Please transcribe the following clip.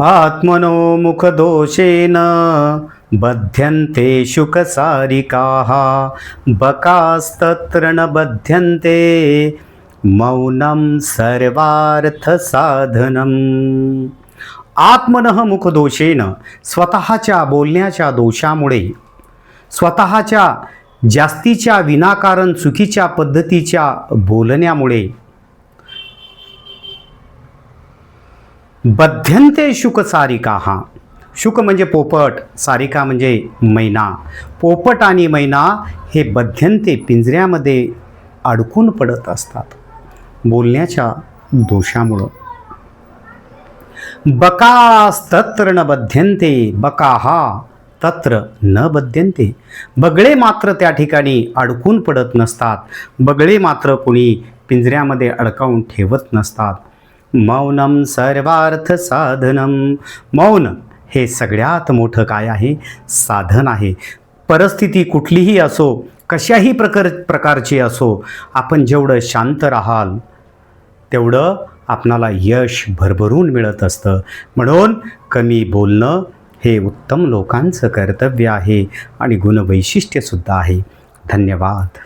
आत्मनो मुखदोषेण बध्यन्ते शुकसारिकाः बकास्तत्र न बध्यन्ते मौनं सर्वार्थसाधनम्. आत्मनः मुखदोषेण, स्वतःच्या बोलण्याच्या दोषामुळे, स्वतःच्या जास्तीच्या विनाकारण चुकीच्या पद्धतीच्या बोलण्यामुळे बध्यन्ते शुकसारिकाः. शुक म्हणजे पोपट, सारिका म्हणजे मैना. पोपट आणि मैना हे बध्यन्ते पिंजऱ्यामध्ये अडकून पडत असतात बोलण्याच्या दोषामुळं. बकास्तत्र न बध्यन्ते, बकाः तत्र न बध्यन्ते. बगळे मात्र त्या ठिकाणी अडकून पडत नसतात. बगळे मात्र कोणी पिंजऱ्यामध्ये अडकावून ठेवत नसतात. मौनम सर्वार्थ साधनम. मौन हे सगळ्यात मोठं काय आहे? साधन आहे. परिस्थिती कुठलीही असो, कशाही प्रकारची असो, आपण जेवढं शांत राहाल तेवढं आपणाला यश भरभरून मिळत असतं. म्हणून कमी बोलणं हे उत्तम लोकांचं कर्तव्य आहे आणि गुणवैशिष्ट्यसुद्धा आहे. धन्यवाद.